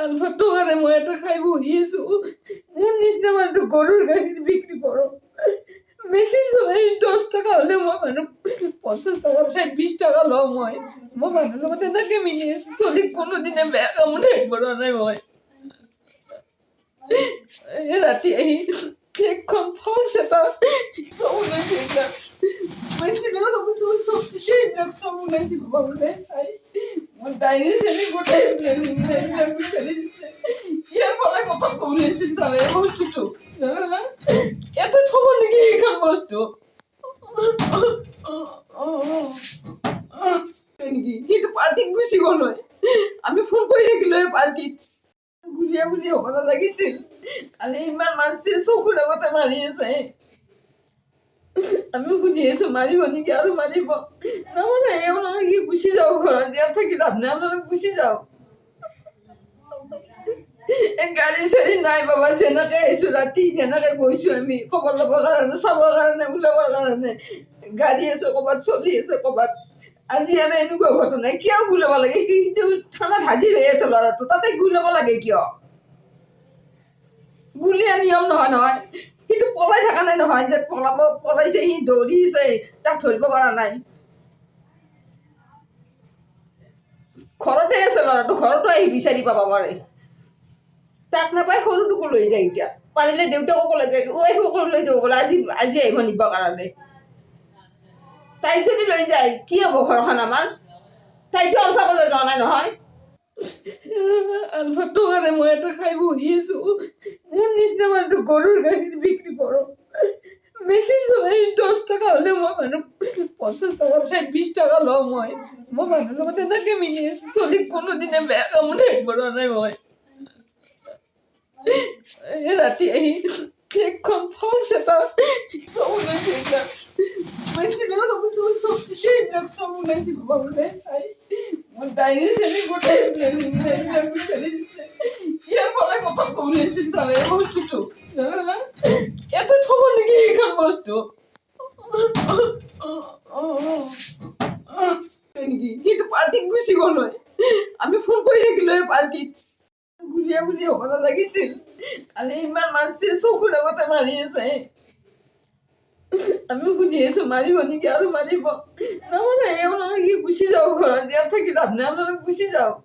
আলফা দোকানে মই এটা খাই বহি আছো। মোৰ নিচিনা মানুহ গৰুৰ গাখীৰ বিক্ৰী কৰো। বেছি চলাই 10 টাকা হলে মই মানুহ 50 টাকা চাই 20 টাকা লওঁ মই মানুহৰ লগত এনেকে মিলি আছো। চলি কোনোদিনে বেয়া কামত থাকিব নাই মই। ৰাতি আহি এখন ফলছ এটা চব ওলাইছে। এইবিলাক মই চিনেমা ভাবিছো চব চিঠি এইবিলাক চব ওলাইছে। বাবা ওলাই চাই মোৰ ডায়েৰী চেনি গোটেই এইবিলাক বিচাৰি দিছে। ইয়াৰ পৰা কথা ওলাইছিল চালে এই বস্তুটো জানা এতে থব নেকি এইখন বস্তু নেকি সেইটো পাৰ্টিত গুচি গ'ল হয়। আমি ফোন কৰি থাকিলো এই পাৰ্টিত গুলিয়া গুলি হ'ব নালাগিছিল। কালি ইমান মাৰছিল চকুৰ আগতে মাৰি আছে। আমি শুনি আছো মাৰিব নেকি আৰু মাৰিব নামানে। আপোনালোকে গুচি যাওক ঘৰত ইয়াত থাকি লাভ নাই। আপোনালোকে গুচি যাওক। গাড়ী চাড়ী নাই বাবা। যেনেকে আহিছো ৰাতি যেনেকে গৈছো আমি খবৰ ল'বৰ কাৰণে চাবৰ কাৰণে ওলাবৰ কাৰণে গাড়ী আছে ক'ৰবাত চলি আছে ক'ৰবাত। আজি আৰু এনেকুৱা ঘটনা কিয় গুলাব লাগে? সেইটো থানাত হাজিৰ হৈ আছে ল'ৰাটো, তাতে গুলাব লাগে কিয়? গুলীয়া নিয়ম নহয় নহয়। সিটো পলাই থকা নাই নহয় যে পলাইছে সি দৌৰিছে তাক ধৰিব পৰা নাই। ঘৰতে আছে ল'ৰাটো, ঘৰতো আহি বিচাৰি পাব পাৰে। তাক নাপায় সৰুটোকো লৈ যায়। এতিয়া পাৰিলে দেউতাকো লৈ যায়। ৱাইফকো লৈ যাব বোলে আজি আহিব নিবৰ কাৰণে। তাইক যদি লৈ যায় কি হ'ব ঘৰখন আমাৰ? তাইতো আলফাকলৈ যোৱা নাই নহয়। আলফা দোকানে মই এটা খাই বহি আছো। মোৰ নিচিনা মানুহ গৰুৰ গাখীৰ বিক্ৰী কৰো। বেছি চলাই 10 টাকা হলে মই মানুহ 50 টাকা চাই 20 টাকা লওঁ মই মানুহৰ লগত এনেকে মিলি আছো। চলি কোনোদিনে বেয়া কামত থাকিব নাই মই। ৰাতি আহি এখন ফলছ এটা চব ওলাইছে। এইবিলাক মই চিনেমা ভাবিছো চব চিঠি এইবিলাক চব ওলাইছে। বাবা ওলাই চাই মোৰ ডায়েৰী চেনি গোটেই এইবিলাক বিচাৰি দিছে। ইয়াৰ পৰা কথা ওলাইছিল চালে এই বস্তুটো জানা এতে থব নেকি এইখন বস্তু নেকি সেইটো পাৰ্টিত গুচি গ'ল হয়। আমি ফোন কৰি থাকিলো এই পাৰ্টিত গুলিয়া গুলি হ'ব নালাগিছিল। কালি ইমান মাৰছিল চকুৰ আগতে মাৰি আছে। আমি শুনি আছো মাৰিব নেকি আৰু মাৰিব নামানে। আপোনালোকে গুচি যাওক ঘৰত ইয়াত থাকি লাভ নাই। আপোনালোকে গুচি যাওক।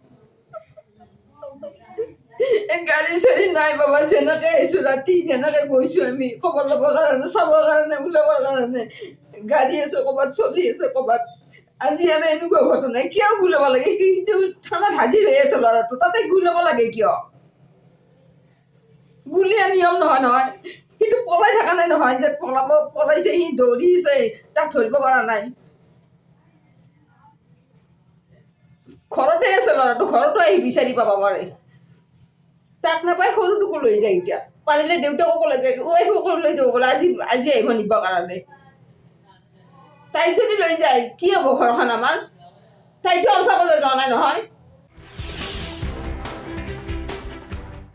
গাড়ী চাড়ী নাই বাবা। যেনেকে আহিছো ৰাতি যেনেকে গৈছো আমি খবৰ ল'বৰ কাৰণে চাবৰ কাৰণে ওলাবৰ কাৰণে গাড়ী আছে ক'ৰবাত চলি আছে ক'ৰবাত। আজি আৰু এনেকুৱা ঘটনা কিয় গুলাব লাগে? সেইটো থানাত হাজিৰ হৈ আছে ল'ৰাটো, তাতে গুলাব লাগে কিয়? গুলীয়া নিয়ম নহয় নহয়। সিটো পলাই থকা নাই নহয় যে পলাইছে সি দৌৰিছে তাক ধৰিব পৰা নাই। ঘৰতে আছে ল'ৰাটো, ঘৰতো আহি বিচাৰি পাব পাৰে। তাক নাপায় সৰুটোকো লৈ যায়। এতিয়া পাৰিলে দেউতাকো লৈ যায়। ৱাইফকো লৈ যাব বোলে আজি আহিব নিবৰ কাৰণে। তাইক যদি লৈ যায় কি হ'ব ঘৰখন আমাৰ? তাইতো আলফাকলৈ যোৱা নাই নহয়।